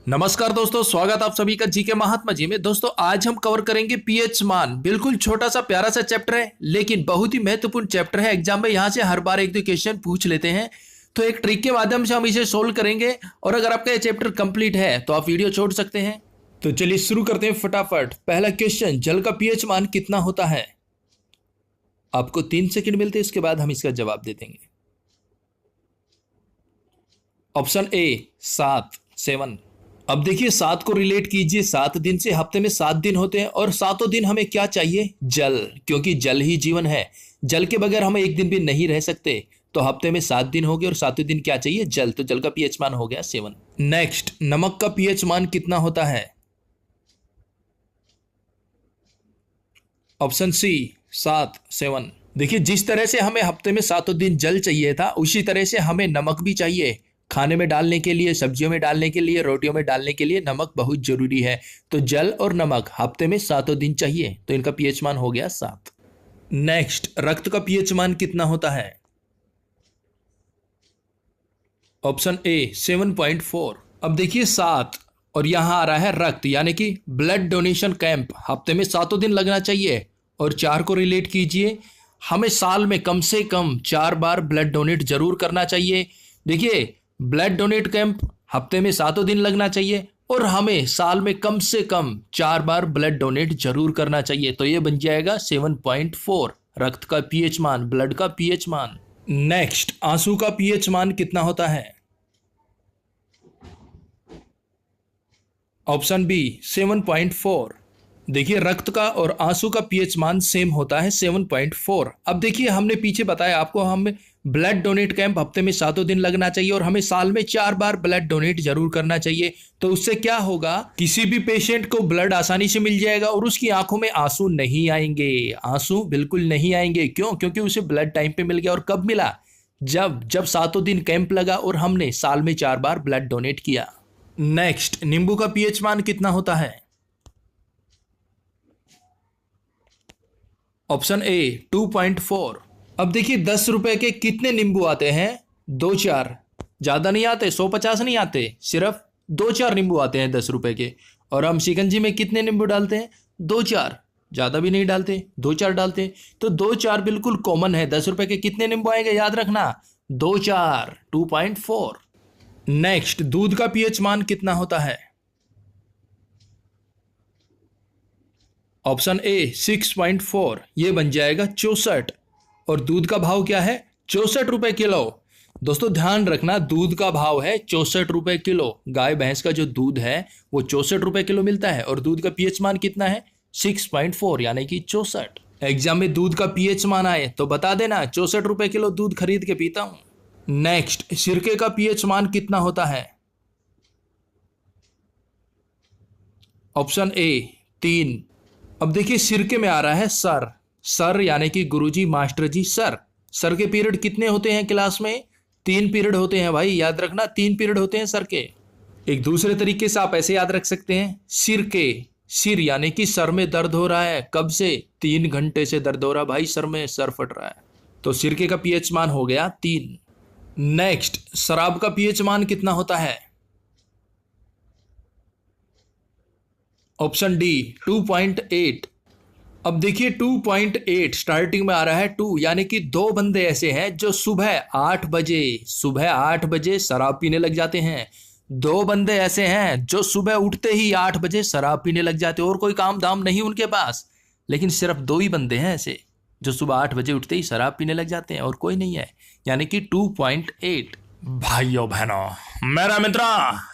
नमस्कार दोस्तों, स्वागत आप सभी का जीके महात्मा जी में। दोस्तों आज हम कवर करेंगे पीएच मान। बिल्कुल छोटा सा प्यारा सा चैप्टर है, लेकिन बहुत ही महत्वपूर्ण चैप्टर है। एग्जाम में यहाँ से हर बार एक दो क्वेश्चन पूछ लेते हैं, तो एक ट्रिक के माध्यम से हम इसे सोल्व करेंगे। और अगर आपका ये चैप्टर कंप्लीट है तो आप वीडियो छोड़ सकते हैं। तो चलिए शुरू करते हैं फटाफट। पहला क्वेश्चन, जल का पीएच मान कितना होता है? आपको 3 सेकंड मिलते हैं, इसके बाद हम इसका जवाब दे देंगे। Option A 7। अब देखिए 7 को रिलेट कीजिए 7 दिन से। हफ्ते में 7 दिन होते हैं और 7 दिन हमें क्या चाहिए? जल, क्योंकि जल ही जीवन है। जल के बगैर हम एक दिन भी नहीं रह सकते। तो हफ्ते में 7 दिन हो गए और 7 दिन क्या चाहिए? जल। तो जल का पीएच मान हो गया 7। नेक्स्ट, नमक का पीएच मान कितना होता है? Option C 7। देखिए जिस तरह से हमें हफ्ते में 7 दिन जल चाहिए था, उसी तरह से हमें नमक भी चाहिए। खाने में डालने के लिए, सब्जियों में डालने के लिए, रोटियों में डालने के लिए नमक बहुत जरूरी है। तो जल और नमक हफ्ते में 7 दिन चाहिए। तो इनका पीएच मान हो गया 7। नेक्स्ट, रक्त का पीएच मान कितना होता है? Option A 7.4। अब देखिए 7 और यहां आ रहा है रक्त, यानी कि ब्लड डोनेशन कैंप। हफ्ते में 7 दिन लगना चाहिए। और 4 को रिलेट कीजिए, हमें साल में कम से कम 4 बार ब्लड डोनेट जरूर करना चाहिए। देखिए ब्लड डोनेट कैंप हफ्ते में 7 दिन लगना चाहिए और हमें साल में कम से कम 4 बार ब्लड डोनेट जरूर करना चाहिए। तो ये बन जाएगा 7.4 रक्त का पीएच मान, ब्लड का पीएच मान। नेक्स्ट, आंसू का पीएच मान कितना होता है? Option B 7.4। देखिए रक्त का और आंसू का पीएच मान सेम होता है 7.4। अब देखिए हमने पीछे बताया आपको, हमें ब्लड डोनेट कैंप हफ्ते में 7 दिन लगना चाहिए और हमें साल में 4 बार ब्लड डोनेट जरूर करना चाहिए। तो उससे क्या होगा, किसी भी पेशेंट को ब्लड आसानी से मिल जाएगा और उसकी आंखों में आंसू नहीं आएंगे। आंसू बिल्कुल नहीं आएंगे। क्यों? क्योंकि उसे ब्लड टाइम पे मिल गया। और कब मिला? जब 7 दिन कैंप लगा और हमने साल में 4 बार ब्लड डोनेट किया। नेक्स्ट, नींबू का पीएच मान कितना होता है? Option A 2.4। अब देखिए 10 रुपए के कितने नींबू आते हैं? 2-4। ज्यादा नहीं आते, 150 नहीं आते, सिर्फ 2-4 नींबू आते हैं 10 रुपए के। और हम शिकंजी में कितने नींबू डालते हैं? 2-4। ज्यादा भी नहीं डालते, 2-4 डालते हैं। तो 2-4 बिल्कुल कॉमन है। 10 रुपए के कितने नींबू आएंगे? याद रखना, 2-4, 2.4। नेक्स्ट, दूध का पीएच मान कितना होता है? Option A 6.4। ये बन जाएगा 64। और दूध का भाव क्या है? 64 रुपए किलो। दोस्तों ध्यान रखना, दूध का भाव है 64 रुपए किलो। गाय भैंस का जो दूध है वो 64 रुपए किलो मिलता है। और दूध का पीएच मान कितना है? 6.4, यानी कि 64। एग्जाम में दूध का पीएच मान आए तो बता देना, 64 रुपए किलो दूध खरीद के पीता हूं। नेक्स्ट, सिरके का पीएच मान कितना होता है? Option A 3। अब देखिए सिरके में आ रहा है सर, यानी कि गुरुजी, मास्टर जी, सर के पीरियड कितने होते हैं क्लास में? 3 पीरियड होते हैं भाई, याद रखना, 3 पीरियड होते हैं सर के। एक दूसरे तरीके से आप ऐसे याद रख सकते हैं, सिर यानी कि सर में दर्द हो रहा है। कब से? 3 घंटे से दर्द हो रहा भाई, सर में सर फट रहा है। तो सिरके का पीएच मान हो गया 3। नेक्स्ट, शराब का पीएच मान कितना होता है? Option D 2.8। अब देखिए 2.8 स्टार्टिंग में आ रहा है 2, यानी कि 2 बंदे ऐसे हैं जो सुबह 8 बजे शराब पीने लग जाते हैं। 2 बंदे ऐसे हैं जो सुबह उठते ही 8 बजे शराब पीने लग जाते हैं और कोई काम धाम नहीं उनके पास। लेकिन सिर्फ 2 ही बंदे हैं ऐसे जो सुबह 8 बजे उठते ही शराब पीने लग जाते हैं और कोई नहीं है, यानी कि 2.8। भाइयों बहनों, मेरा मित्र,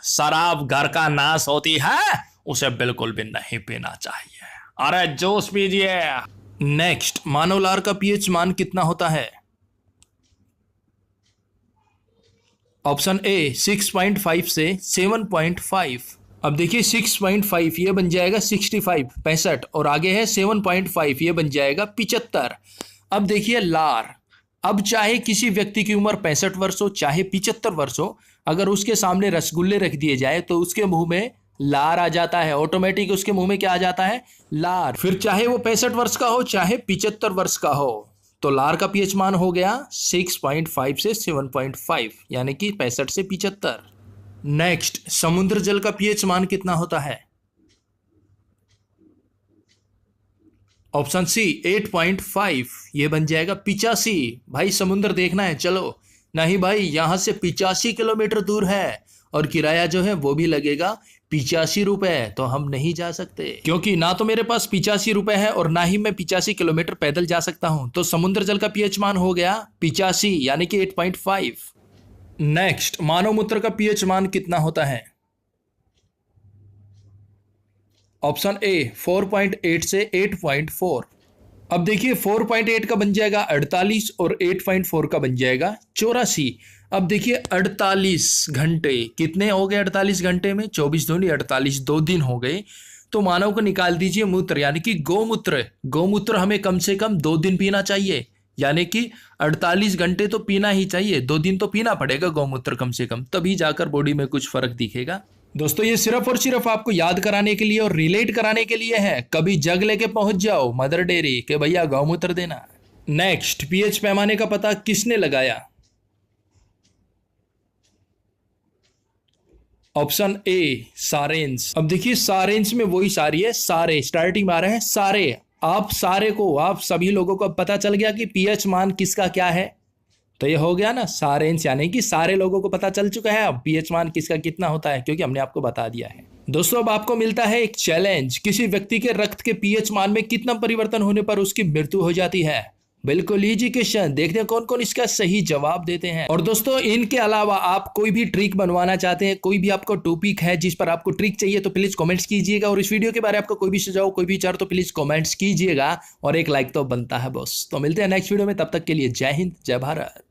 शराब घर का नाश होती है, उसे बिल्कुल भी नहीं पीना चाहिए। अरे जूस पीजिए। नेक्स्ट, मानव लार का पीएच मान कितना होता है? ऑप्शन ए 6.5 से 7.5। अब देखिए 6.5 ये बन जाएगा 65 और आगे है 7.5 ये बन जाएगा 75। अब देखिए लार, अब चाहे किसी व्यक्ति की उम्र 65 वर्ष हो चाहे 75 वर्ष हो, अगर उसके सामने रसगुल्ले रख दिए जाए तो उसके मुंह में लार आ जाता है। ऑटोमेटिक उसके मुंह में क्या आ जाता है? लार। फिर चाहे वो 65 वर्ष का हो चाहे 75 वर्ष का हो। तो लार का पीएच मान हो गया 6.5 से 7.5, यानी कि 65 से 75। नेक्स्ट, समुद्र जल का पीएच मान कितना होता है? ऑप्शन सी 8.5, ये बन जाएगा 85। भाई समुद्र देखना है चलो। नहीं भाई, यहां से 85 किलोमीटर दूर है और किराया जो है वो भी लगेगा 85 रुपए, तो हम नहीं जा सकते क्योंकि ना तो मेरे पास 85 रुपए है और ना ही मैं 85 किलोमीटर पैदल जा सकता हूं। तो समुद्र जल का पीएच मान हो गया 85 यानी कि 8.5। नेक्स्ट, मानव मूत्र का पीएच मान कितना होता है? ऑप्शन ए 4.8 से 8.4। अब देखिए 4.8 का बन जाएगा 48 और 8.4 का बन जाएगा 84। अब देखिए 48 घंटे कितने हो गए? 48 घंटे में 24 दूनी 48, 2 दिन हो गए। तो मानव को निकाल दीजिए मूत्र, यानी कि गोमूत्र। गोमूत्र हमें कम से कम 2 दिन पीना चाहिए, यानी कि 48 घंटे तो पीना ही चाहिए, 2 दिन तो पीना पड़ेगा गोमूत्र कम से कम, तभी जाकर बॉडी में कुछ फर्क दिखेगा। दोस्तों ये सिर्फ और सिर्फ आपको याद कराने के लिए और रिलेट कराने के लिए है। कभी जग लेके पहुंच जाओ मदर डेयरी के भैया गौमूत्र देना। नेक्स्ट, पीएच पैमाने का पता किसने लगाया? ऑप्शन ए सारेंस। अब देखिए सारेंस में वही सारी है, सारे स्टार्टिंग में आ रहे हैं सारे। आप सारे को, आप सभी लोगों को पता चल गया कि पीएच मान किसका क्या है, तो ये हो गया ना सारेंस, यानी कि सारे लोगों को पता चल चुका है अब पीएच मान किसका कितना होता है, क्योंकि हमने आपको बता दिया है। दोस्तों अब आपको मिलता है एक चैलेंज, किसी व्यक्ति के रक्त के पीएच मान में कितना परिवर्तन होने पर उसकी मृत्यु हो जाती है। बिल्कुल इजी क्वेश्चन, देखते हैं कौन कौन इसका सही जवाब देते हैं। और दोस्तों इनके अलावा आप कोई भी ट्रिक बनवाना चाहते हैं, कोई भी आपको टॉपिक है जिस पर आपको ट्रिक चाहिए, तो प्लीज कमेंट्स कीजिएगा। और इस वीडियो के बारे में आपको कोई भी सुझाव, कोई भी विचार, तो प्लीज कमेंट्स कीजिएगा और एक लाइक तो बनता है बॉस। तो मिलते हैं नेक्स्ट वीडियो में, तब तक के लिए जय हिंद, जय भारत।